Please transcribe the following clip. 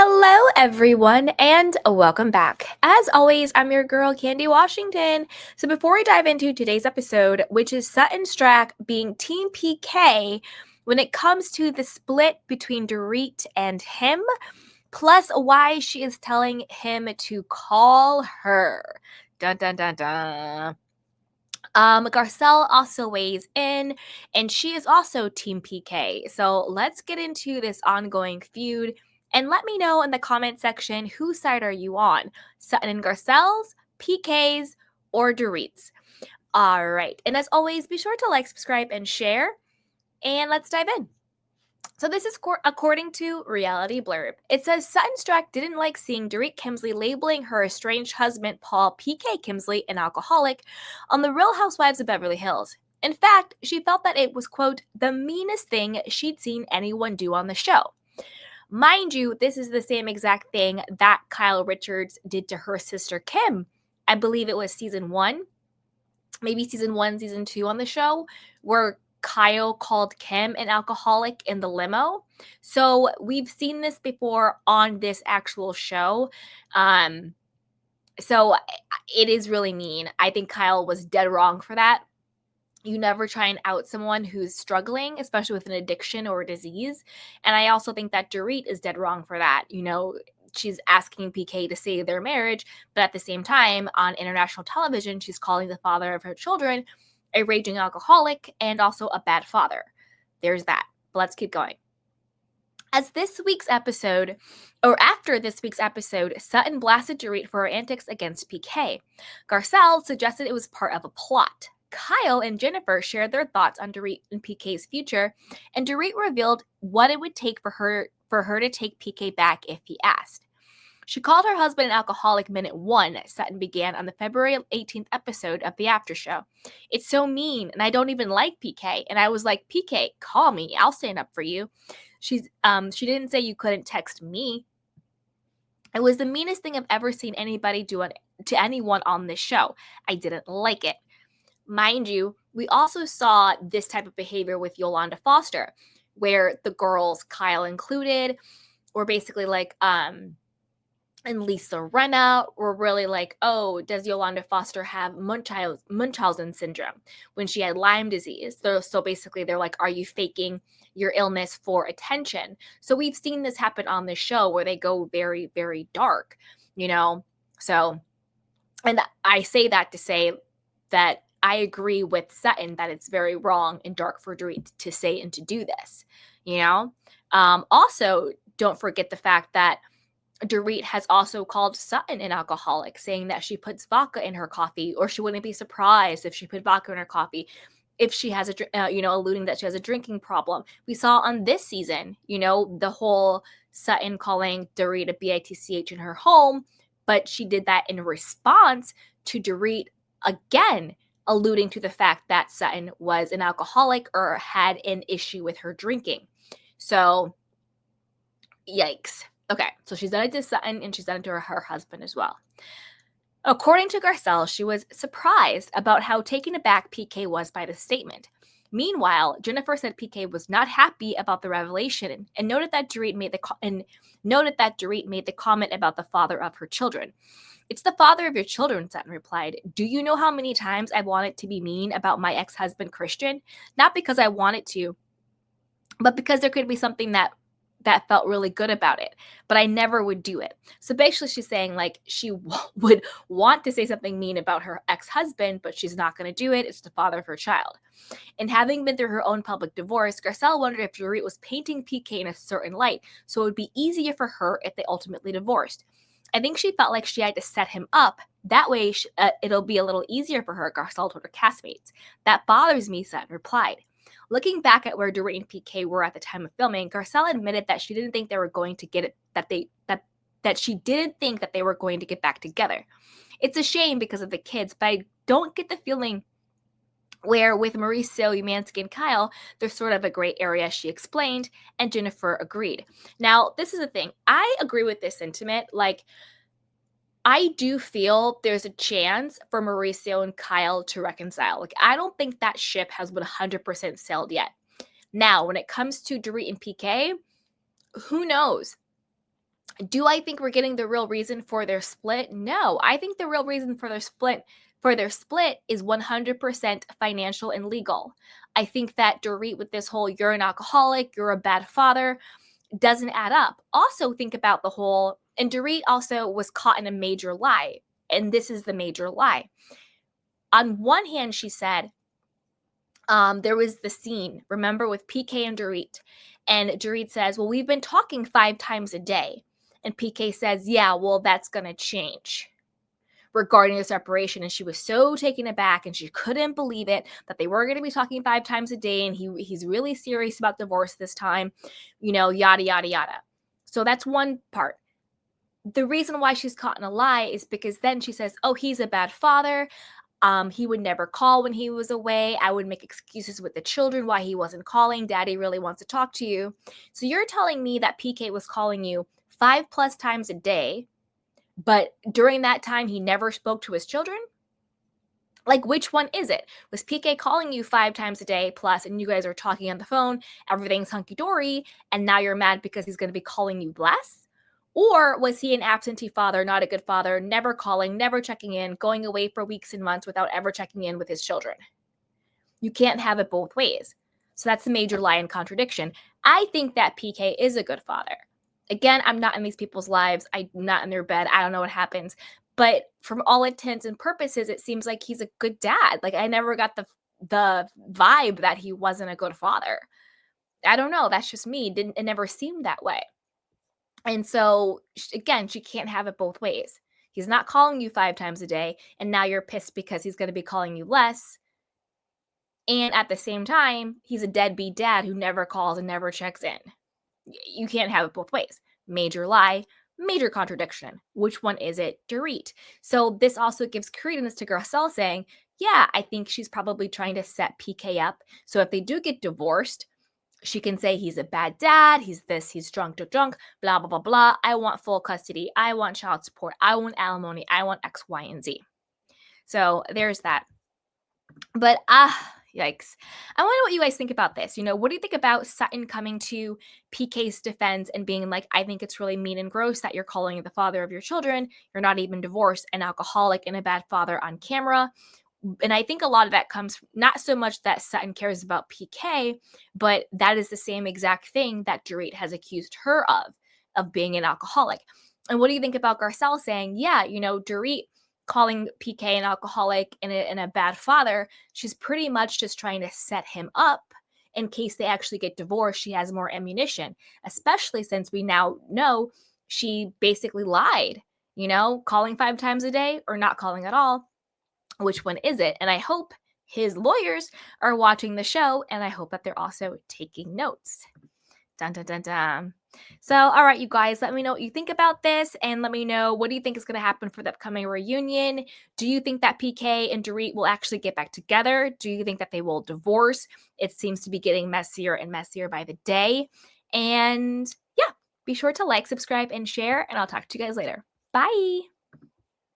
Hello, everyone, and welcome back. As always, I'm your girl, Candy Washington. So, before we dive into today's episode, which is Sutton Stracke being Team PK, when it comes to the split between Dorit and him, plus why she is telling him to call her. Dun dun dun dun. Garcelle also weighs in, and she is also Team PK. So let's get into this ongoing feud, and let me know in the comment section whose side are you on, Sutton and Garcelle's, PK's, or Dorit's. All right, and as always, be sure to like, subscribe, and share, and let's dive in. So this is according to Reality Blurb. It says Sutton Stracke didn't like seeing Dorit Kemsley labeling her estranged husband Paul PK Kemsley an alcoholic on The Real Housewives of Beverly Hills. In fact, she felt that it was, quote, the meanest thing she'd seen anyone do on the show. Mind you, this is the same exact thing that Kyle Richards did to her sister Kim. I believe it was season 1, maybe season 1, season 2 on the show, where Kyle called Kim an alcoholic in the limo. So we've seen this before on this actual show. So it is really mean. I think Kyle was dead wrong for that. You never try and out someone who's struggling, especially with an addiction or a disease. And I also think that Dorit is dead wrong for that. You know, she's asking PK to save their marriage, but at the same time, on international television, she's calling the father of her children a raging alcoholic and also a bad father. There's that. But let's keep going. After this week's episode, Sutton blasted Dorit for her antics against PK. Garcelle suggested it was part of a plot. Kyle and Jennifer shared their thoughts on Dorit and PK's future, and Dorit revealed what it would take for her to take PK back if he asked. She called her husband an alcoholic minute 1, Sutton began on the February 18th episode of the after show. It's so mean, and I don't even like PK. And I was like, PK, call me. I'll stand up for you. She didn't say you couldn't text me. It was the meanest thing I've ever seen anybody do to anyone on this show. I didn't like it. Mind you, we also saw this type of behavior with Yolanda Foster, where the girls, Kyle included, were basically like, and Lisa Rinna were really like, oh, does Yolanda Foster have Munchausen syndrome when she had Lyme disease? So basically they're like, are you faking your illness for attention? So we've seen this happen on this show where they go very, very dark, you know? So, and I say that to say that I agree with Sutton that it's very wrong and dark for Dorit to say and to do this, you know? Also, don't forget the fact that Dorit has also called Sutton an alcoholic, saying that she puts vodka in her coffee, or she wouldn't be surprised if she put vodka in her coffee, if she has alluding that she has a drinking problem. We saw on this season, the whole Sutton calling Dorit a bitch in her home, but she did that in response to Dorit again alluding to the fact that Sutton was an alcoholic or had an issue with her drinking. So, yikes. Okay, so she's done it to Sutton and she's done it to her husband as well. According to Garcelle, she was surprised about how taken aback PK was by the statement. Meanwhile, Jennifer said PK was not happy about the revelation and noted that Dorit made the comment about the father of her children. It's the father of your children, Sutton replied. Do you know how many times I wanted to be mean about my ex-husband Christian? Not because I wanted to, but because there could be something that felt really good about it, but I never would do it. So basically she's saying like she would want to say something mean about her ex-husband, but she's not going to do it. It's the father of her child. And having been through her own public divorce, Garcelle wondered if Dorit was painting PK in a certain light, so it would be easier for her if they ultimately divorced. I think she felt like she had to set him up. That way it'll be a little easier for her, Garcelle told her castmates. That bothers me, Sutton replied. Looking back at where Dorit and PK were at the time of filming, Garcelle admitted that she didn't think they were going to get it, that she didn't think that they were going to get back together. It's a shame because of the kids, but I don't get the feeling where with Mauricio, Umansky, and Kyle, there's sort of a gray area, she explained, and Jennifer agreed. Now, this is the thing. I agree with this sentiment. Like, I do feel there's a chance for Mauricio and Kyle to reconcile. Like, I don't think that ship has 100% sailed yet. Now, when it comes to Dorit and PK, who knows? Do I think we're getting the real reason for their split? No. I think the real reason for their split is 100% financial and legal. I think that Dorit with this whole "you're an alcoholic, you're a bad father" doesn't add up. Also think about the whole, and Dorit also was caught in a major lie, and this is the major lie. On one hand, she said, there was the scene, remember, with PK and Dorit. And Dorit says, well, we've been talking 5 times a day. And PK says, yeah, well, that's going to change regarding the separation. And she was so taken aback and she couldn't believe it that they were going to be talking 5 times a day. And he's really serious about divorce this time, yada, yada, yada. So that's one part. The reason why she's caught in a lie is because then she says, oh, he's a bad father. He would never call when he was away. I would make excuses with the children why he wasn't calling. Daddy really wants to talk to you. So you're telling me that PK was calling you 5+ times a day, but during that time he never spoke to his children? Like, which one is it? Was PK calling you 5 times a day plus, and you guys are talking on the phone, everything's hunky-dory, and now you're mad because he's going to be calling you less? Or was he an absentee father, not a good father, never calling, never checking in, going away for weeks and months without ever checking in with his children? You can't have it both ways. So that's the major lie and contradiction. I think that PK is a good father. Again, I'm not in these people's lives. I'm not in their bed. I don't know what happens. But from all intents and purposes, it seems like he's a good dad. Like, I never got the vibe that he wasn't a good father. I don't know. That's just me. It never seemed that way. And so, again, she can't have it both ways. He's not calling you 5 times a day, and now you're pissed because he's going to be calling you less. And at the same time, he's a deadbeat dad who never calls and never checks in. You can't have it both ways. Major lie, major contradiction. Which one is it? Dorit. So this also gives credence to Garcelle saying, yeah, I think she's probably trying to set PK up. So if they do get divorced, she can say he's a bad dad, he's this, he's drunk, blah, blah, blah, blah. I want full custody. I want child support. I want alimony. I want X, Y, and Z. So there's that. But yikes. I wonder what you guys think about this. What do you think about Sutton coming to PK's defense and being like, I think it's really mean and gross that you're calling the father of your children. You're not even divorced, an alcoholic and a bad father on camera. And I think a lot of that comes not so much that Sutton cares about PK, but that is the same exact thing that Dorit has accused her of being an alcoholic. And what do you think about Garcelle saying, yeah, Dorit calling PK an alcoholic and a bad father, she's pretty much just trying to set him up in case they actually get divorced. She has more ammunition, especially since we now know she basically lied, calling 5 times a day or not calling at all. Which one is it? And I hope his lawyers are watching the show, and I hope that they're also taking notes. Dun, dun, dun, dun. So, all right, you guys, let me know what you think about this, and let me know, what do you think is going to happen for the upcoming reunion? Do you think that PK and Dorit will actually get back together? Do you think that they will divorce? It seems to be getting messier and messier by the day. And yeah, be sure to like, subscribe, and share, and I'll talk to you guys later. Bye.